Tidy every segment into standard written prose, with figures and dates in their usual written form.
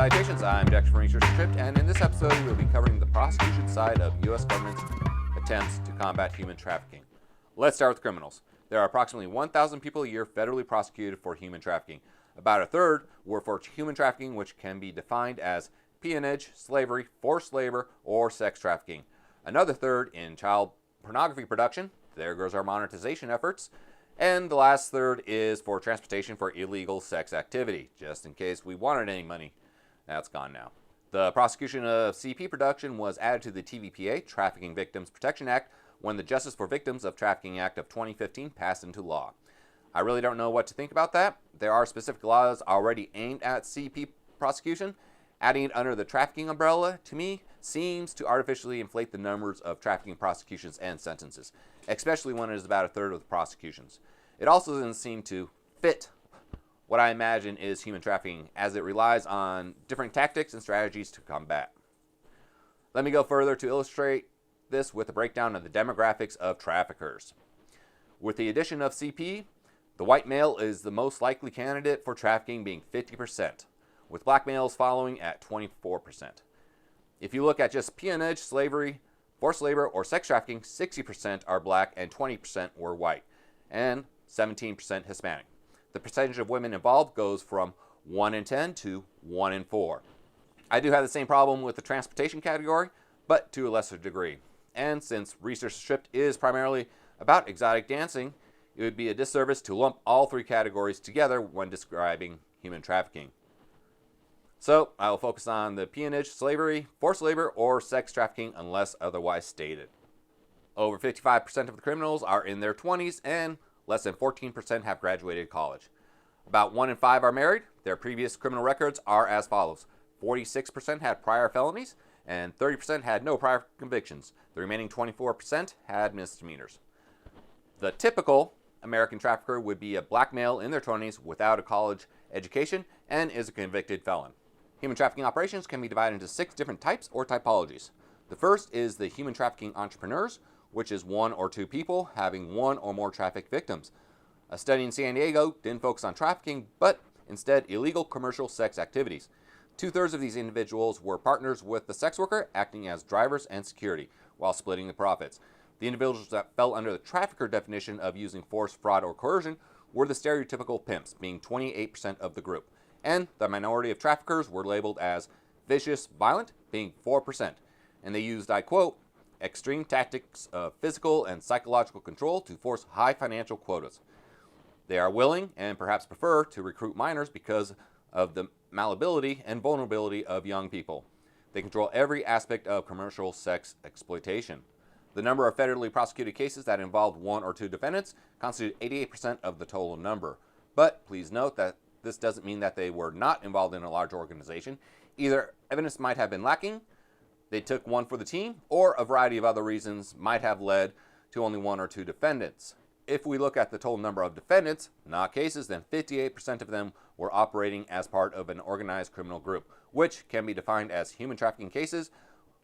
Salutations, I'm Dexter from Research Script, and in this episode we'll be covering the prosecution side of U.S. government's attempts to combat human trafficking. Let's start with criminals. There are approximately 1,000 people a year federally prosecuted for human trafficking. About a third were for human trafficking, which can be defined as peonage, slavery, forced labor, or sex trafficking. Another third in child pornography production. There goes our monetization efforts. And the last third is for transportation for illegal sex activity, just in case we wanted any money. That's gone now. The prosecution of CP production was added to the TVPA, Trafficking Victims Protection Act, when the Justice for Victims of Trafficking Act of 2015 passed into law. I really don't know what to think about that. There are specific laws already aimed at CP prosecution. Adding it under the trafficking umbrella, to me, seems to artificially inflate the numbers of trafficking prosecutions and sentences, especially when it is about a third of the prosecutions. It also doesn't seem to fit what I imagine is human trafficking, as it relies on different tactics and strategies to combat. Let me go further to illustrate this with a breakdown of the demographics of traffickers. With the addition of CP, the white male is the most likely candidate for trafficking, being 50%, with black males following at 24%. If you look at just peonage, slavery, forced labor, or sex trafficking, 60% are black and 20% were white, and 17% Hispanic. The percentage of women involved goes from 1 in 10 to 1 in 4. I do have the same problem with the transportation category, but to a lesser degree. And since Research Stripped is primarily about exotic dancing, it would be a disservice to lump all three categories together when describing human trafficking. So I will focus on the peonage, slavery, forced labor, or sex trafficking unless otherwise stated. Over 55% of the criminals are in their 20s, and less than 14% have graduated college. About 1 in 5 are married. Their previous criminal records are as follows. 46% had prior felonies, and 30% had no prior convictions. The remaining 24% had misdemeanors. The typical American trafficker would be a black male in their 20s without a college education and is a convicted felon. Human trafficking operations can be divided into 6 different types or typologies. The first is the human trafficking entrepreneurs, which is 1 or 2 people having 1 or more trafficked victims. A study in San Diego didn't focus on trafficking, but instead illegal commercial sex activities. 2/3 of these individuals were partners with the sex worker, acting as drivers and security, while splitting the profits. The individuals that fell under the trafficker definition of using force, fraud, or coercion were the stereotypical pimps, being 28% of the group. And the minority of traffickers were labeled as vicious, violent, being 4%. And they used, I quote, extreme tactics of physical and psychological control to force high financial quotas. They are willing, and perhaps prefer, to recruit minors because of the malleability and vulnerability of young people. They control every aspect of commercial sex exploitation. The number of federally prosecuted cases that involved 1 or 2 defendants constitute 88% of the total number. But please note that this doesn't mean that they were not involved in a large organization. Either evidence might have been lacking, they took one for the team, or a variety of other reasons might have led to only 1 or 2 defendants. If we look at the total number of defendants, not cases, then 58% of them were operating as part of an organized criminal group, which can be defined as human trafficking cases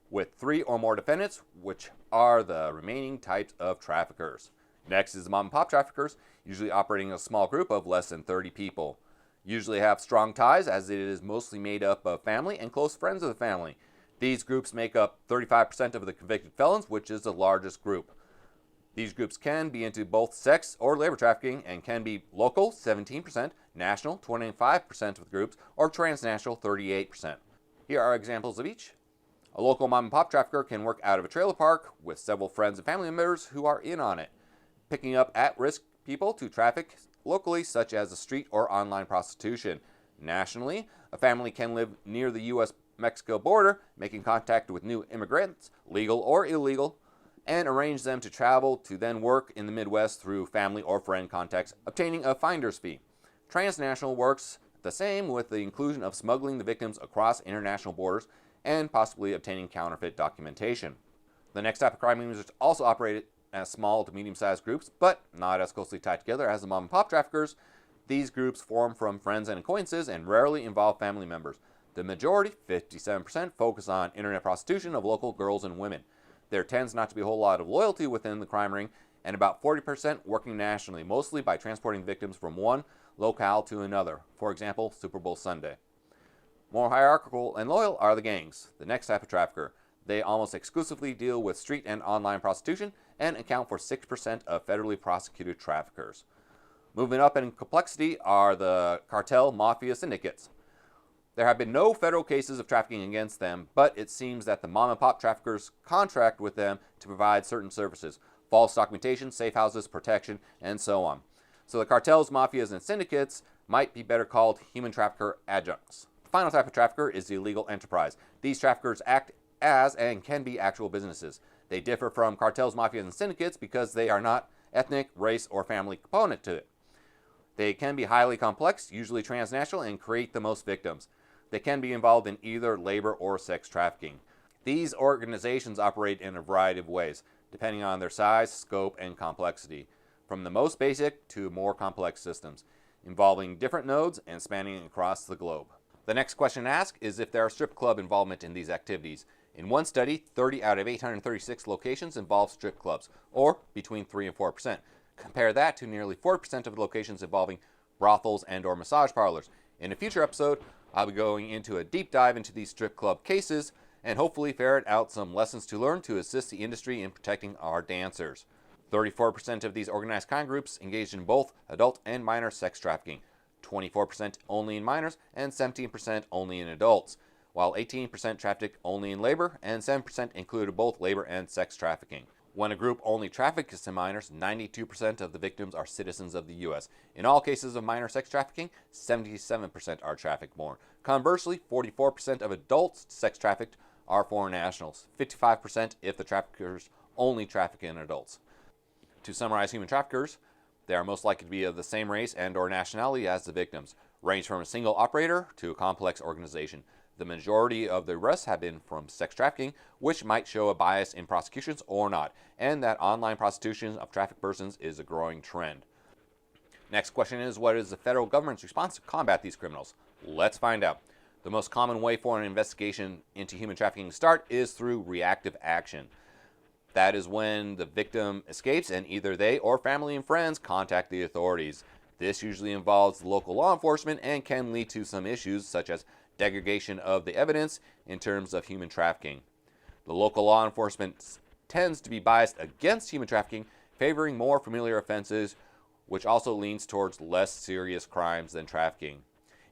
with 3 or more defendants, which are the remaining types of traffickers. Next is the mom and pop traffickers, usually operating in a small group of less than 30 people. Usually have strong ties, as it is mostly made up of family and close friends of the family. These groups make up 35% of the convicted felons, which is the largest group. These groups can be into both sex or labor trafficking and can be local, 17%, national, 25% of the groups, or transnational, 38%. Here are examples of each. A local mom and pop trafficker can work out of a trailer park with several friends and family members who are in on it, picking up at-risk people to traffic locally, such as a street or online prostitution. Nationally, a family can live near the U.S.-Mexico border, making contact with new immigrants, legal or illegal, and arrange them to travel to then work in the Midwest through family or friend contacts, obtaining a finder's fee. Transnational works the same, with the inclusion of smuggling the victims across international borders and possibly obtaining counterfeit documentation. The next type of crime users also operate as small to medium-sized groups, but not as closely tied together as the mom and pop traffickers. These groups form from friends and acquaintances and rarely involve family members. The majority, 57%, focus on internet prostitution of local girls and women. There tends not to be a whole lot of loyalty within the crime ring, and about 40% working nationally, mostly by transporting victims from one locale to another, for example, Super Bowl Sunday. More hierarchical and loyal are the gangs, the next type of trafficker. They almost exclusively deal with street and online prostitution and account for 6% of federally prosecuted traffickers. Moving up in complexity are the cartel, mafia, syndicates. There have been no federal cases of trafficking against them, but it seems that the mom-and-pop traffickers contract with them to provide certain services: false documentation, safe houses, protection, and so on. So the cartels, mafias, and syndicates might be better called human trafficker adjuncts. The final type of trafficker is the illegal enterprise. These traffickers act as and can be actual businesses. They differ from cartels, mafias, and syndicates because they are not ethnic, race, or family component to it. They can be highly complex, usually transnational, and create the most victims. They can be involved in either labor or sex trafficking. These organizations operate in a variety of ways, depending on their size, scope, and complexity, from the most basic to more complex systems, involving different nodes and spanning across the globe. The next question asked is if there are strip club involvement in these activities. In one study, 30 out of 836 locations involve strip clubs, or between 3 and 4%. Compare that to nearly 4% of locations involving brothels and or massage parlors. In a future episode, I'll be going into a deep dive into these strip club cases and hopefully ferret out some lessons to learn to assist the industry in protecting our dancers. 34% of these organized crime groups engaged in both adult and minor sex trafficking, 24% only in minors, and 17% only in adults, while 18% trafficked only in labor and 7% included both labor and sex trafficking. When a group only traffics in minors, 92% of the victims are citizens of the U.S. In all cases of minor sex trafficking, 77% are traffic-born. Conversely, 44% of adults sex trafficked are foreign nationals, 55% if the traffickers only traffic in adults. To summarize human traffickers, they are most likely to be of the same race and or nationality as the victims, range from a single operator to a complex organization. The majority of the arrests have been from sex trafficking, which might show a bias in prosecutions or not, and that online prostitution of trafficked persons is a growing trend. Next question is, what is the federal government's response to combat these criminals? Let's find out. The most common way for an investigation into human trafficking to start is through reactive action. That is when the victim escapes and either they or family and friends contact the authorities. This usually involves local law enforcement and can lead to some issues such as degradation of the evidence in terms of human trafficking. The local law enforcement tends to be biased against human trafficking, favoring more familiar offenses, which also leans towards less serious crimes than trafficking.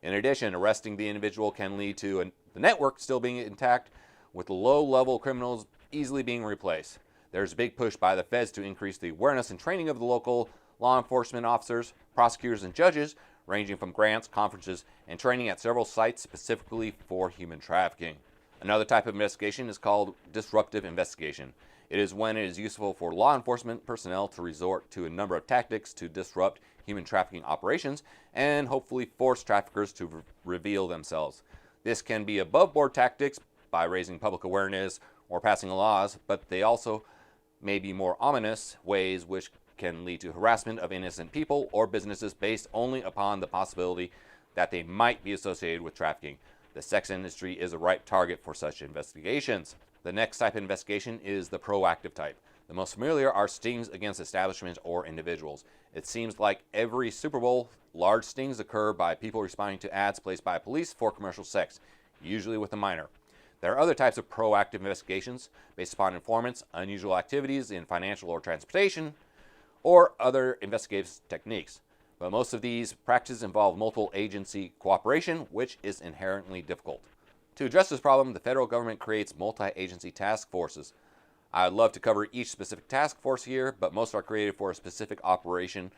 In addition, arresting the individual can lead to the network still being intact, with low-level criminals easily being replaced. There's a big push by the feds to increase the awareness and training of the local law enforcement officers, prosecutors, and judges, ranging from grants, conferences, and training at several sites specifically for human trafficking. Another type of investigation is called Disruptive Investigation. It is when it is useful for law enforcement personnel to resort to a number of tactics to disrupt human trafficking operations and hopefully force traffickers to reveal themselves. This can be above-board tactics by raising public awareness or passing laws, but they also may be more ominous ways which can lead to harassment of innocent people or businesses based only upon the possibility that they might be associated with trafficking. The sex industry is a ripe target for such investigations. The next type of investigation is the proactive type. The most familiar are stings against establishments or individuals. It seems like every Super Bowl, large stings occur by people responding to ads placed by police for commercial sex, usually with a minor. There are other types of proactive investigations based upon informants, unusual activities in financial or transportation, or other investigative techniques. But most of these practices involve multiple agency cooperation, which is inherently difficult. To address this problem, the federal government creates multi-agency task forces. I'd love to cover each specific task force here, but most are created for a specific operation.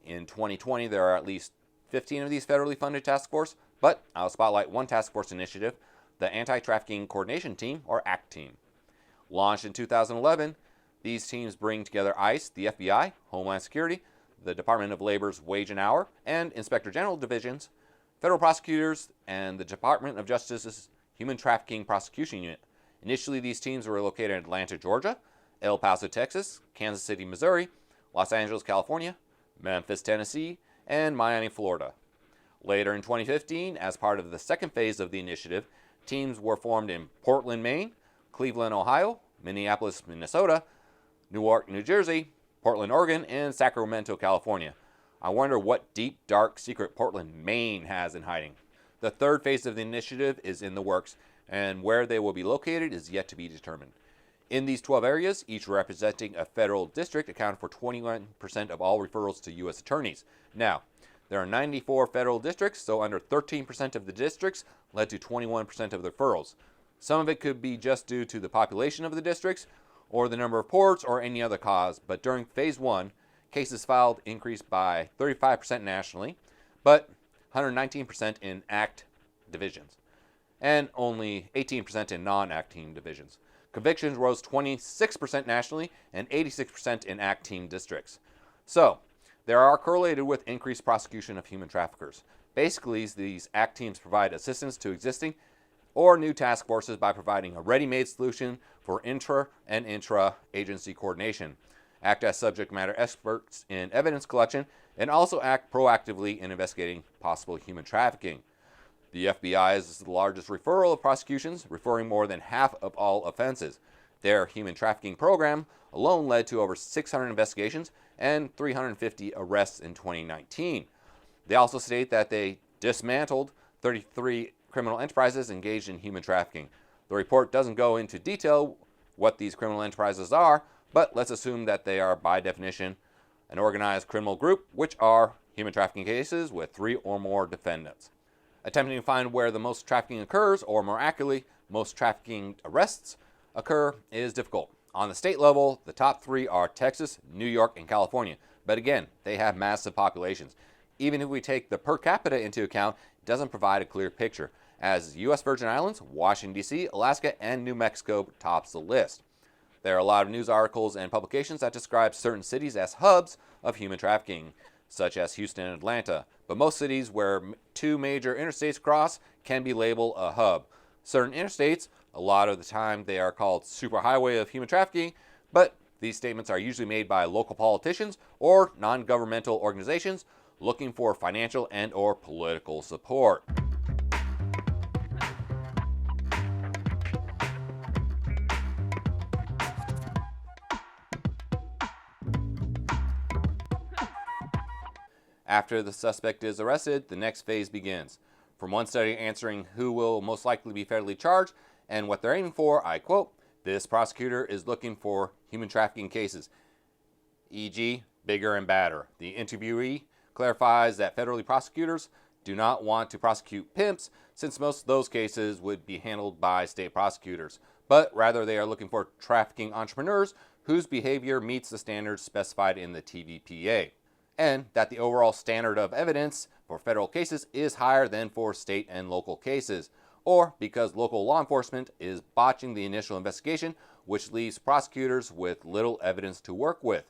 In 2020, there are at least 15 of these federally funded task forces, but I'll spotlight one task force initiative, the Anti-Trafficking Coordination Team, or ACT team. Launched in 2011, these teams bring together ICE, the FBI, Homeland Security, the Department of Labor's Wage and Hour, and Inspector General divisions, federal prosecutors, and the Department of Justice's Human Trafficking Prosecution Unit. Initially, these teams were located in Atlanta, Georgia, El Paso, Texas, Kansas City, Missouri, Los Angeles, California, Memphis, Tennessee, and Miami, Florida. Later in 2015, as part of the second phase of the initiative, teams were formed in Portland, Maine, Cleveland, Ohio, Minneapolis, Minnesota, Newark, New Jersey, Portland, Oregon, and Sacramento, California. I wonder what deep, dark, secret Portland, Maine has in hiding. The third phase of the initiative is in the works, and where they will be located is yet to be determined. In these 12 areas, each representing a federal district, accounted for 21% of all referrals to U.S. attorneys. Now, there are 94 federal districts, so under 13% of the districts led to 21% of the referrals. Some of it could be just due to the population of the districts, or the number of ports, or any other cause, but during Phase 1, cases filed increased by 35% nationally, but 119% in ACT divisions, and only 18% in non-ACT team divisions. Convictions rose 26% nationally and 86% in ACT team districts. So, they are correlated with increased prosecution of human traffickers. Basically, these ACT teams provide assistance to existing or new task forces by providing a ready-made solution for intra and intra-agency coordination, act as subject matter experts in evidence collection, and also act proactively in investigating possible human trafficking. The FBI is the largest referral of prosecutions, referring more than half of all offenses. Their human trafficking program alone led to over 600 investigations and 350 arrests in 2019. They also state that they dismantled 33 criminal enterprises engaged in human trafficking. The report doesn't go into detail what these criminal enterprises are, but let's assume that they are, by definition, an organized criminal group, which are human trafficking cases with 3 or more defendants. Attempting to find where the most trafficking occurs, or more accurately, most trafficking arrests occur, is difficult. On the state level, the top 3 are Texas, New York, and California. But again, they have massive populations. Even if we take the per capita into account, it doesn't provide a clear picture, as U.S. Virgin Islands, Washington, D.C., Alaska, and New Mexico tops the list. There are a lot of news articles and publications that describe certain cities as hubs of human trafficking, such as Houston and Atlanta. But most cities where 2 major interstates cross can be labeled a hub. Certain interstates, a lot of the time they are called superhighway of human trafficking, but these statements are usually made by local politicians or non-governmental organizations looking for financial and or political support. After the suspect is arrested, the next phase begins. From one study answering who will most likely be federally charged and what they're aiming for, I quote, "This prosecutor is looking for human trafficking cases, e.g. bigger and badder." The interviewee clarifies that federally prosecutors do not want to prosecute pimps, since most of those cases would be handled by state prosecutors, but rather they are looking for trafficking entrepreneurs whose behavior meets the standards specified in the TVPA, and that the overall standard of evidence for federal cases is higher than for state and local cases, or because local law enforcement is botching the initial investigation, which leaves prosecutors with little evidence to work with.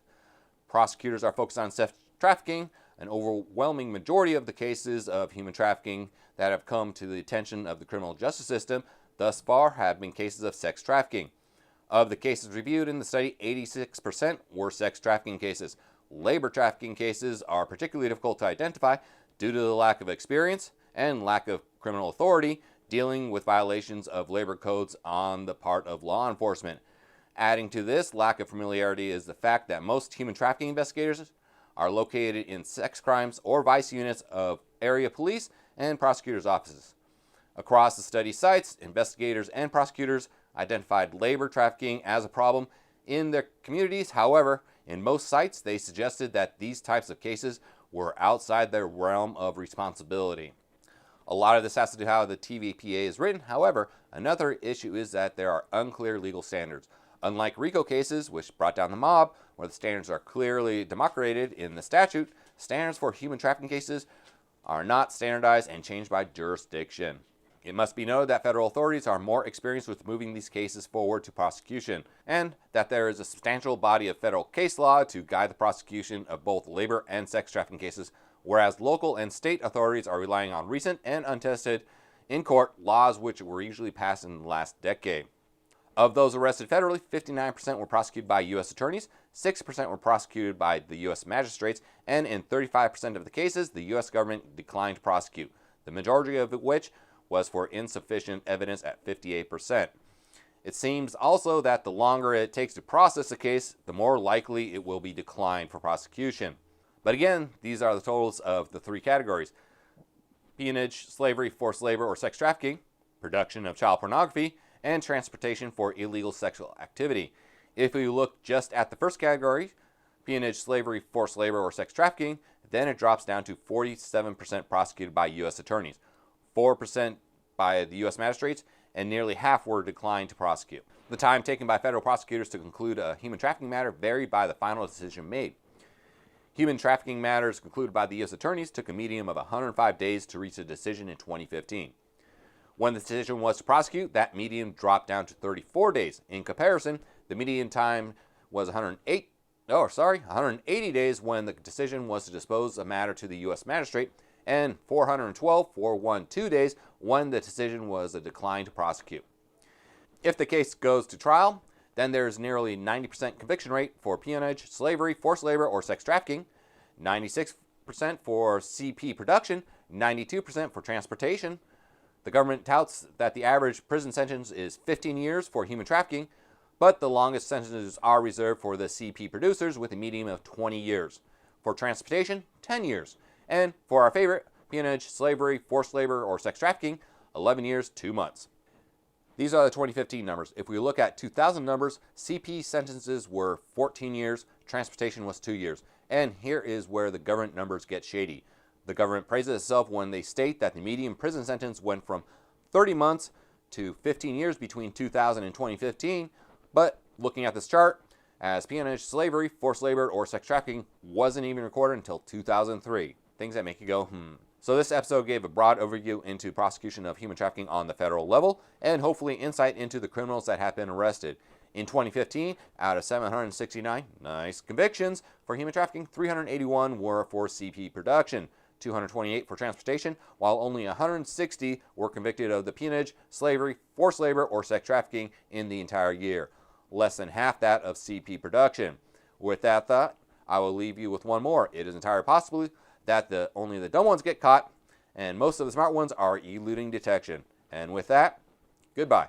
Prosecutors are focused on sex trafficking. An overwhelming majority of the cases of human trafficking that have come to the attention of the criminal justice system thus far have been cases of sex trafficking. Of the cases reviewed in the study, 86% were sex trafficking cases. Labor trafficking cases are particularly difficult to identify due to the lack of experience and lack of criminal authority dealing with violations of labor codes on the part of law enforcement. Adding to this lack of familiarity is the fact that most human trafficking investigators are located in sex crimes or vice units of area police and prosecutors' offices. Across the study sites, investigators and prosecutors identified labor trafficking as a problem in their communities. However, in most sites, they suggested that these types of cases were outside their realm of responsibility. A lot of this has to do with how the TVPA is written. However, another issue is that there are unclear legal standards. Unlike RICO cases, which brought down the mob, where the standards are clearly demarcated in the statute, standards for human trafficking cases are not standardized and changed by jurisdiction. It must be noted that federal authorities are more experienced with moving these cases forward to prosecution, and that there is a substantial body of federal case law to guide the prosecution of both labor and sex trafficking cases, whereas local and state authorities are relying on recent and untested in-court laws which were usually passed in the last decade. Of those arrested federally, 59% were prosecuted by U.S. attorneys, 6% were prosecuted by the U.S. magistrates, and in 35% of the cases, the U.S. government declined to prosecute, the majority of which was for insufficient evidence at 58%. It seems also that the longer it takes to process a case, the more likely it will be declined for prosecution. But again, these are the totals of the 3 categories. peonage, slavery, forced labor, or sex trafficking, production of child pornography, and transportation for illegal sexual activity. If we look just at the first category, peonage, slavery, forced labor, or sex trafficking, then it drops down to 47% prosecuted by U.S. attorneys, 4% by the U.S. magistrates, and nearly half were declined to prosecute. The time taken by federal prosecutors to conclude a human trafficking matter varied by the final decision made. Human trafficking matters concluded by the U.S. attorneys took a median of 105 days to reach a decision in 2015. When the decision was to prosecute, that median dropped down to 34 days. In comparison, the median time was 180 days when the decision was to dispose a matter to the U.S. magistrate, and 412 days when the decision was a decline to prosecute. If the case goes to trial, then there's nearly 90% conviction rate for peonage, slavery, forced labor, or sex trafficking, 96% for CP production, 92% for transportation. The government touts that the average prison sentence is 15 years for human trafficking, but the longest sentences are reserved for the CP producers with a median of 20 years. For transportation, 10 years. And for our favorite, peonage, slavery, forced labor, or sex trafficking, 11 years, 2 months. These are the 2015 numbers. If we look at 2000 numbers, CP sentences were 14 years, transportation was 2 years. And here is where the government numbers get shady. The government praises itself when they state that the median prison sentence went from 30 months to 15 years between 2000 and 2015, but looking at this chart, as peonage, slavery, forced labor, or sex trafficking wasn't even recorded until 2003. Things that make you go, So this episode gave a broad overview into prosecution of human trafficking on the federal level, and hopefully insight into the criminals that have been arrested. In 2015, out of 769 convictions for human trafficking, 381 were for CP production, 228 for transportation, while only 160 were convicted of the peonage, slavery, forced labor, or sex trafficking in the entire year. Less than half that of CP production. With that thought, I will leave you with one more. It is entirely possible that only the dumb ones get caught, and most of the smart ones are eluding detection. And with that, goodbye.